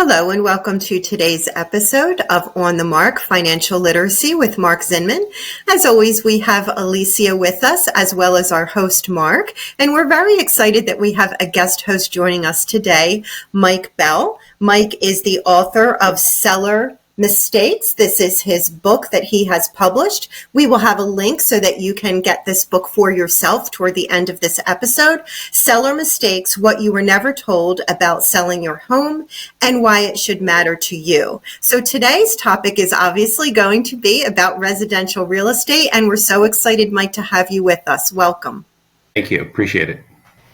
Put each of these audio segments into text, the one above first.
Hello and welcome to today's episode of On the Mark Financial Literacy with Mark Zinman. As always, we have Alicia with us as well as our host, Mark. And we're very excited that we have a guest host joining us today, Mike Bell. Mike is the author of Seller Mistakes. This is his book that he has published. We will have a link so that you can get this book for yourself toward the end of this episode. Seller Mistakes, What You Were Never Told About Selling Your Home and Why It Should Matter to You. So today's topic is obviously going to be about residential real estate, and we're so excited, Mike, to have you with us. Welcome. Thank you. Appreciate it.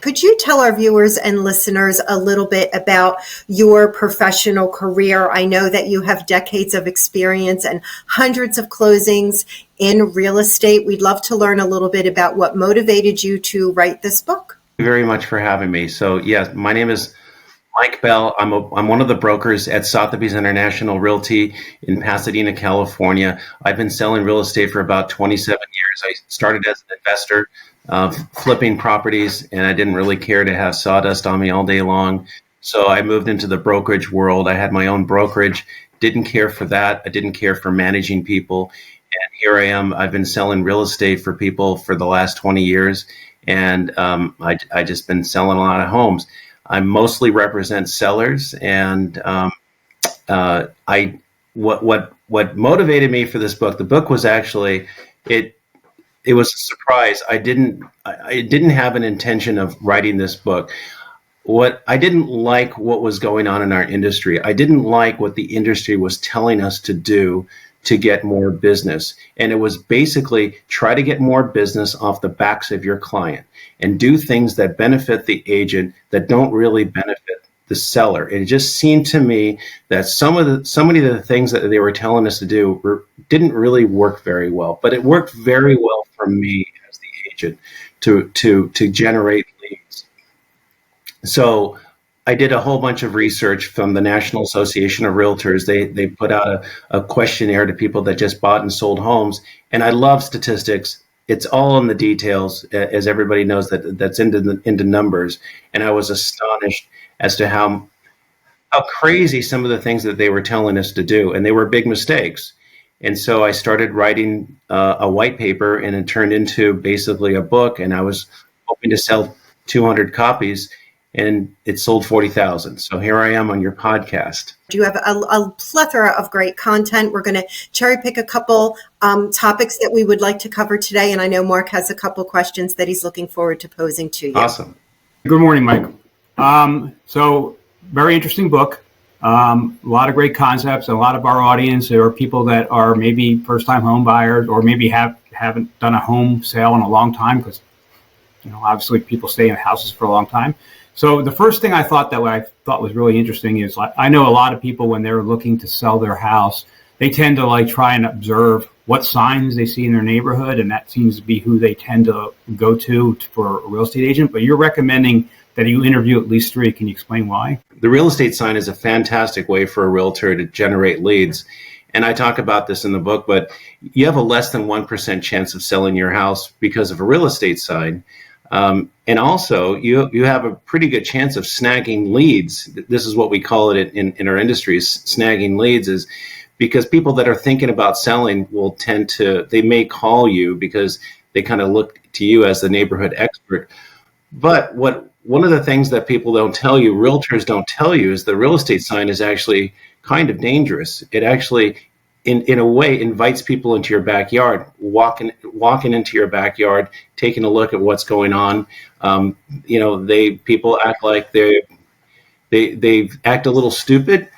Could you tell our viewers and listeners a little bit about your professional career? I know that you have decades of experience and hundreds of closings in real estate. We'd love to learn a little bit about what motivated you to write this book. Thank you very much for having me. So, yes, my name is Mike Bell. I'm one of the brokers at Sotheby's International Realty in Pasadena, California. I've been selling real estate for about 27 years. I started as an investor, flipping properties, and I didn't really care to have sawdust on me all day long. So I moved into the brokerage world. I had my own brokerage, didn't care for that. I didn't care for managing people. And here I am. I've been selling real estate for people for the last 20 years. And I just been selling a lot of homes. I mostly represent sellers. And what motivated me for this book, the book was actually, it was a surprise. I didn't have an intention of writing this book. I didn't like what was going on in our industry. I didn't like what the industry was telling us to do to get more business. And it was basically try to get more business off the backs of your client and do things that benefit the agent that don't really benefit the seller. And it just seemed to me that so many of the things that they were telling us to do didn't really work very well. But it worked very well for me as the agent to generate leads. So I did a whole bunch of research from the National Association of Realtors. They put out a questionnaire to people that just bought and sold homes. And I love statistics. It's all in the details, as everybody knows that's into numbers. And I was astonished as to how crazy some of the things that they were telling us to do. And they were big mistakes. And so I started writing a white paper, and it turned into basically a book. And I was hoping to sell 200 copies, and it sold 40,000. So here I am on your podcast. You have a plethora of great content. We're going to cherry pick a couple topics that we would like to cover today. And I know Mark has a couple questions that he's looking forward to posing to you. Awesome. Good morning, Mike. So very interesting book. A lot of great concepts. A lot of our audience are people that are maybe first-time home buyers or maybe haven't done a home sale in a long time because, obviously people stay in houses for a long time. So the first thing I thought was really interesting is I know a lot of people when they're looking to sell their house, they tend to try and observe what signs they see in their neighborhood, and that seems to be who they tend to go to for a real estate agent. But you're recommending that you interview at least 3. Can you explain why? The real estate sign is a fantastic way for a realtor to generate leads. And I talk about this in the book, but you have a less than 1% chance of selling your house because of a real estate sign. And also, you have a pretty good chance of snagging leads. This is what we call it in our industry, snagging leads, is because people that are thinking about selling will they may call you because they kind of look to you as the neighborhood expert. But one of the things that people don't tell you, realtors don't tell you, is the real estate sign is actually kind of dangerous. It actually, in a way, invites people into your backyard, walking into your backyard, taking a look at what's going on. People act like they act a little stupid,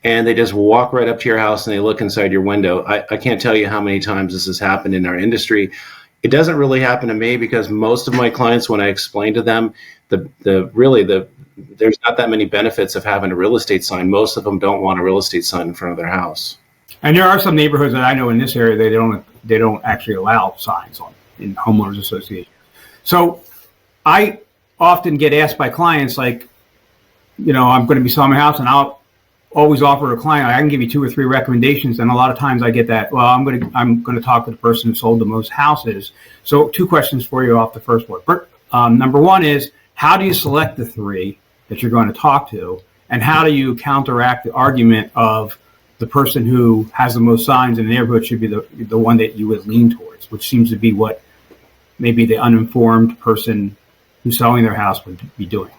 and they just walk right up to your house and they look inside your window. I can't tell you how many times this has happened in our industry. It doesn't really happen to me because most of my clients, when I explain to them, there's not that many benefits of having a real estate sign. Most of them don't want a real estate sign in front of their house. And there are some neighborhoods that I know in this area they don't actually allow signs in homeowners associations. So I often get asked by clients I'm going to be selling my house, and I'll always offer a client, I can give you 2 or 3 recommendations. And a lot of times I get that, well, I'm going to talk to the person who sold the most houses. So 2 questions for you off the first one. Number one is, how do you select the 3 that you're going to talk to? And how do you counteract the argument of the person who has the most signs in the neighborhood should be the one that you would lean towards, which seems to be what maybe the uninformed person who's selling their house would be doing?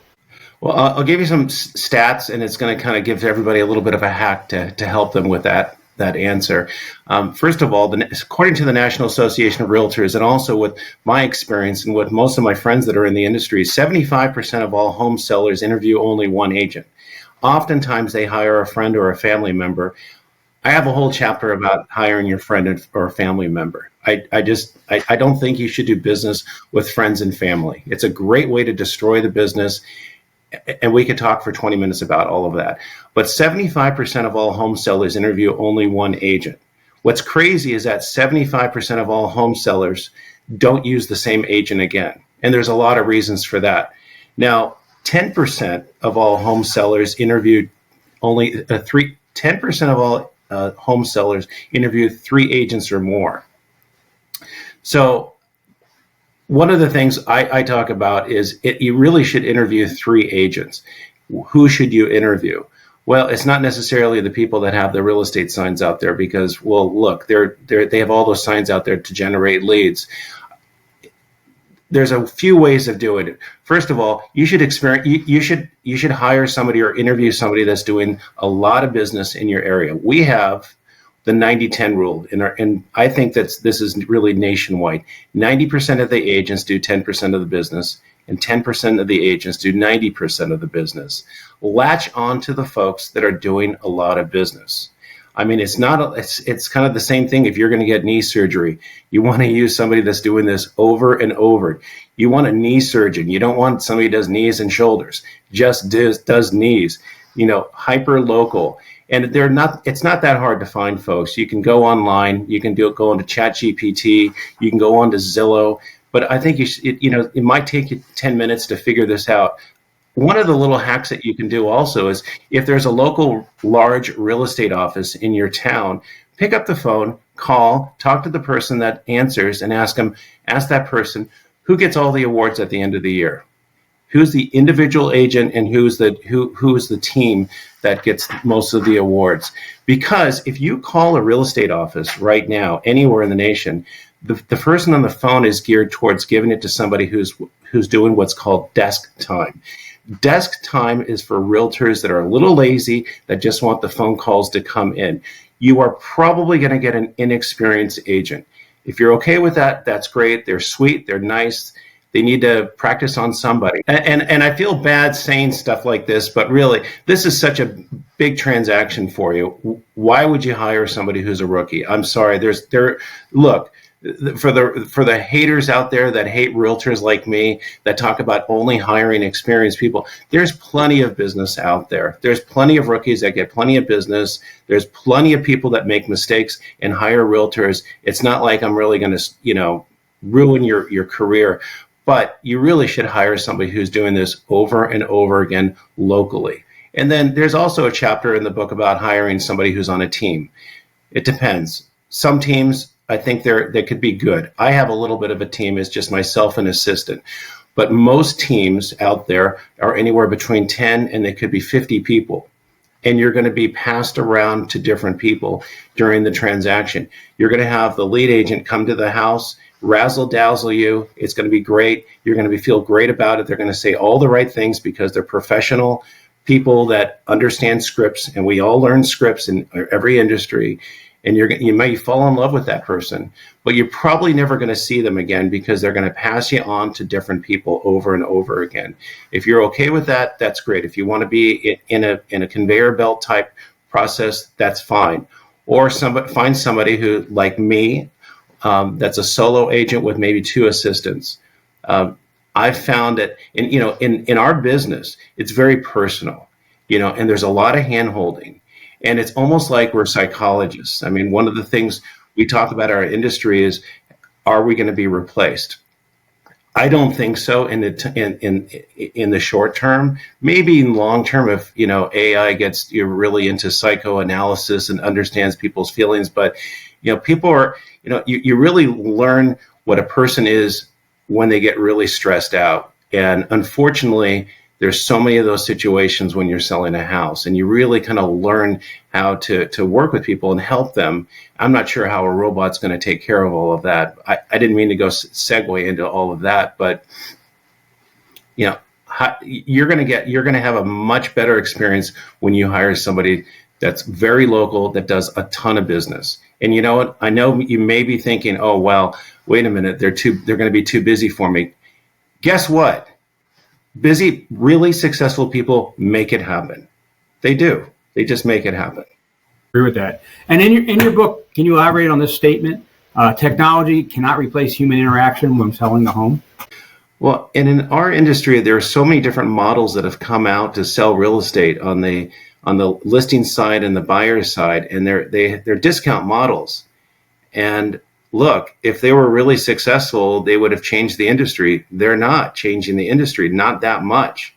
Well, I'll give you some stats, and it's going to kind of give everybody a little bit of a hack to help them with that answer. First of all, according to the National Association of Realtors, and also with my experience and with most of my friends that are in the industry, 75% of all home sellers interview only one agent. Oftentimes, they hire a friend or a family member. I have a whole chapter about hiring your friend or a family member. I don't think you should do business with friends and family. It's a great way to destroy the business. And we could talk for 20 minutes about all of that. But 75% of all home sellers interview only one agent. What's crazy is that 75% of all home sellers don't use the same agent again. And there's a lot of reasons for that. Now, 10% of all home sellers interviewed only 10% of all home sellers interview 3 agents or more. So one of the things I talk about is you really should interview 3 agents. Who should you interview? Well, it's not necessarily the people that have the real estate signs out there because, well, look, they have all those signs out there to generate leads. There's a few ways of doing it. First of all, you should hire somebody or interview somebody that's doing a lot of business in your area. We have the 90-10 rule, and I think that this is really nationwide. 90% of the agents do 10% of the business, and 10% of the agents do 90% of the business. Latch on to the folks that are doing a lot of business. I mean, it's kind of the same thing if you're going to get knee surgery. You want to use somebody that's doing this over and over. You want a knee surgeon. You don't want somebody who does knees and shoulders, just does knees, hyper local. And it's not that hard to find folks. You can go online, you can go into ChatGPT, you can go on to Zillow, but I think it might take you 10 minutes to figure this out. One of the little hacks that you can do also is if there's a local large real estate office in your town, pick up the phone, call, talk to the person that answers and ask that person who gets all the awards at the end of the year. Who's the individual agent and who is the team that gets most of the awards? Because if you call a real estate office right now, anywhere in the nation, the person on the phone is geared towards giving it to somebody who's doing what's called desk time. Desk time is for realtors that are a little lazy, that just want the phone calls to come in. You are probably going to get an inexperienced agent. If you're okay with that, that's great. They're sweet. They're nice. They need to practice on somebody. And I feel bad saying stuff like this, but really, this is such a big transaction for you. Why would you hire somebody who's a rookie? I'm sorry. Look, for the haters out there that hate realtors like me, that talk about only hiring experienced people, there's plenty of business out there. There's plenty of rookies that get plenty of business. There's plenty of people that make mistakes and hire realtors. It's not like I'm really going to, ruin your career. But you really should hire somebody who's doing this over and over again locally. And then there's also a chapter in the book about hiring somebody who's on a team. It depends. Some teams, I think they could be good. I have a little bit of a team. It's just myself and assistant. But most teams out there are anywhere between 10 and they could be 50 people. And you're going to be passed around to different people during the transaction. You're going to have the lead agent come to the house, razzle dazzle you. It's going to be great. You're going to feel great about it. They're going to say all the right things because they're professional people that understand scripts, and we all learn scripts in every industry. And you may fall in love with that person, but you're probably never going to see them again because they're going to pass you on to different people over and over again. If you're okay with that, that's great. If you want to be in a conveyor belt type process, that's fine. Or find somebody who, like me, that's a solo agent with maybe 2 assistants. I've found that in our business, it's very personal, and there's a lot of hand-holding. And it's almost like we're psychologists. I mean, one of the things we talk about in our industry is, are we going to be replaced? I don't think so in the short term. Maybe in long term, if AI gets really into psychoanalysis and understands people's feelings. But people are you really learn what a person is when they get really stressed out. And unfortunately, there's so many of those situations when you're selling a house, and you really kind of learn how to work with people and help them. I'm not sure how a robot's going to take care of all of that. I didn't mean to go segue into all of that, but you're going to have a much better experience when you hire somebody that's very local, that does a ton of business. And you know what? I know you may be thinking, oh, well, wait a minute, they're going to be too busy for me. Guess what? Busy, really successful people make it happen. They do. They just make it happen. Agree with that. And in your book, can you elaborate on this statement? Technology cannot replace human interaction when selling a home. Well, and in our industry, there are so many different models that have come out to sell real estate on the listing side and the buyer side, and they're discount models. And look, if they were really successful, they would have changed the industry. They're not changing the industry, not that much.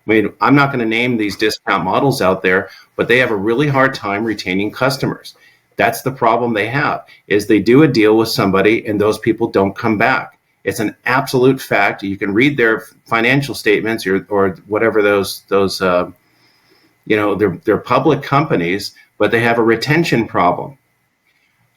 I mean, I'm not going to name these discount models out there, but they have a really hard time retaining customers. That's the problem they have, is they do a deal with somebody and those people don't come back. It's an absolute fact. You can read their financial statements or whatever they're public companies, but they have a retention problem.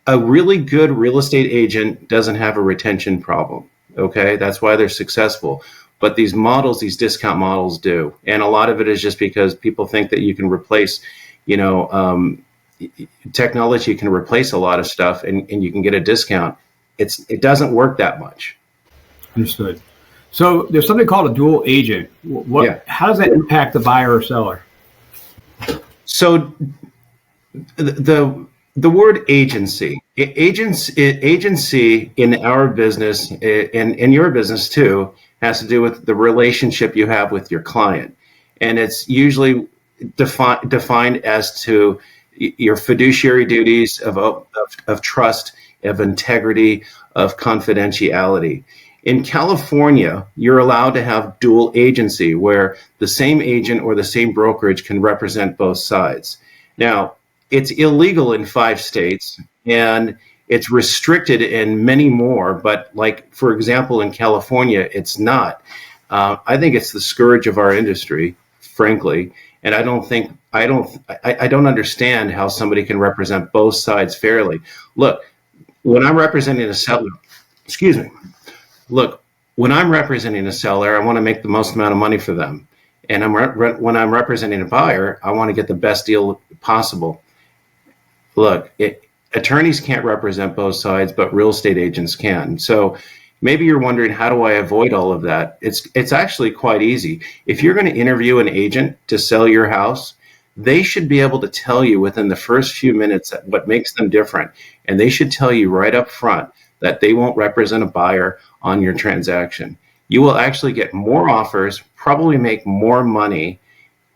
A really good real estate agent doesn't have a retention problem. Okay, that's why they're successful. But these models, these discount models do. And a lot of it is just because people think that you can replace, technology can replace a lot of stuff and you can get a discount. It doesn't work that much. Understood. So there's something called a dual agent. How does that impact the buyer or seller? So the word agency in our business and in your business too has to do with the relationship you have with your client. And it's usually defined as to your fiduciary duties of trust, of integrity, of confidentiality. In California, you're allowed to have dual agency where the same agent or the same brokerage can represent both sides. Now, it's illegal in 5 states and it's restricted in many more, but like, for example, in California, it's not. I think it's the scourge of our industry, frankly, and I don't understand how somebody can represent both sides fairly. Look, when I'm representing a seller, when I'm representing a seller, I want to make the most amount of money for them. And when I'm representing a buyer, I want to get the best deal possible. Look, attorneys can't represent both sides, but real estate agents can. So maybe you're wondering, how do I avoid all of that? It's actually quite easy. If you're going to interview an agent to sell your house, they should be able to tell you within the first few minutes what makes them different. And they should tell you right up front that they won't represent a buyer on your transaction. You will actually get more offers, probably make more money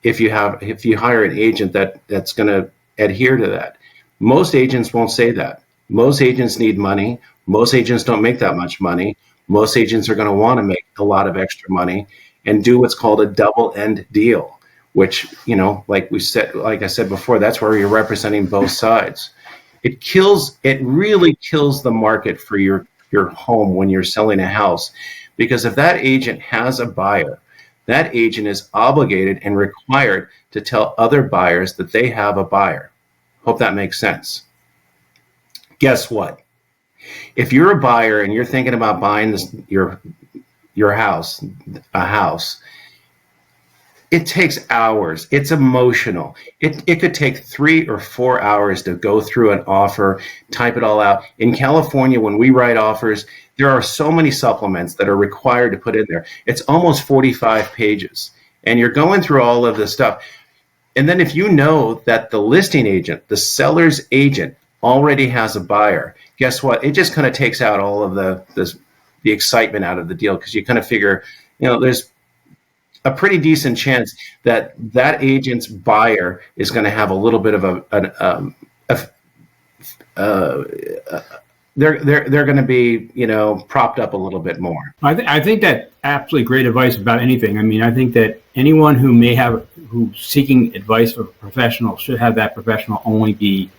if you hire an agent that's going to adhere to that. Most agents won't say that. Most agents need money. Most agents don't make that much money. Most agents are going to want to make a lot of extra money and do what's called a double end deal, which, like I said before, that's where you're representing both sides. It really kills the market for your home when you're selling a house, because if that agent has a buyer, that agent is obligated and required to tell other buyers that they have a buyer. Hope that makes sense. Guess what? If you're a buyer and you're thinking about buying your house, a house, it takes hours. It's emotional. It could take 3 or 4 hours to go through an offer, type it all out. In California, when we write offers, there are so many supplements that are required to put in there. It's almost 45 pages. And you're going through all of this stuff. And then if you know that the listing agent, the seller's agent, already has a buyer, guess what? It just kind of takes out all of the excitement out of the deal, because you kind of figure, there's a pretty decent chance that agent's buyer is going to have a little bit of they're going to be, propped up a little bit more. I think that absolutely great advice about anything. I mean, I think that anyone who's seeking advice from a professional should have that professional only be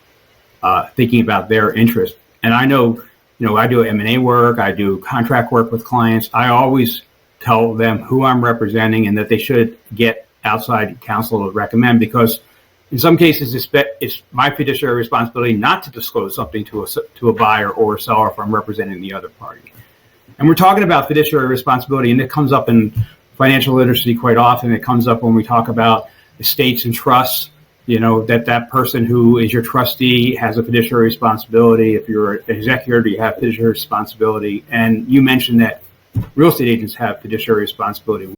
thinking about their interest. And I know, I do M&A work, I do contract work with clients. I always tell them who I'm representing and that they should get outside counsel to recommend, because in some cases it's my fiduciary responsibility not to disclose something to a buyer or a seller if I'm representing the other party. And we're talking about fiduciary responsibility, and it comes up in financial literacy quite often. It comes up when we talk about estates and trusts, that person who is your trustee has a fiduciary responsibility. If you're an executor, you have fiduciary responsibility. And you mentioned that real estate agents have fiduciary responsibility.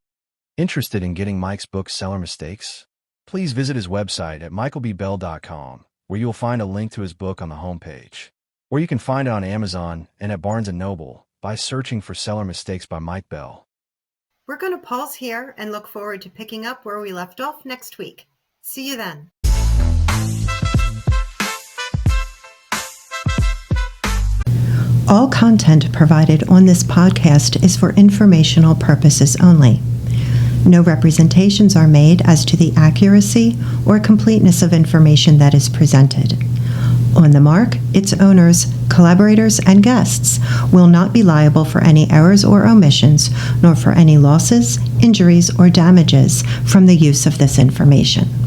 Interested in getting Mike's book, Seller Mistakes? Please visit his website at michaelbbell.com, where you will find a link to his book on the homepage. Or you can find it on Amazon and at Barnes & Noble by searching for Seller Mistakes by Mike Bell. We're going to pause here and look forward to picking up where we left off next week. See you then. All content provided on this podcast is for informational purposes only. No representations are made as to the accuracy or completeness of information that is presented. On the Mark, its owners, collaborators, and guests will not be liable for any errors or omissions, nor for any losses, injuries, or damages from the use of this information.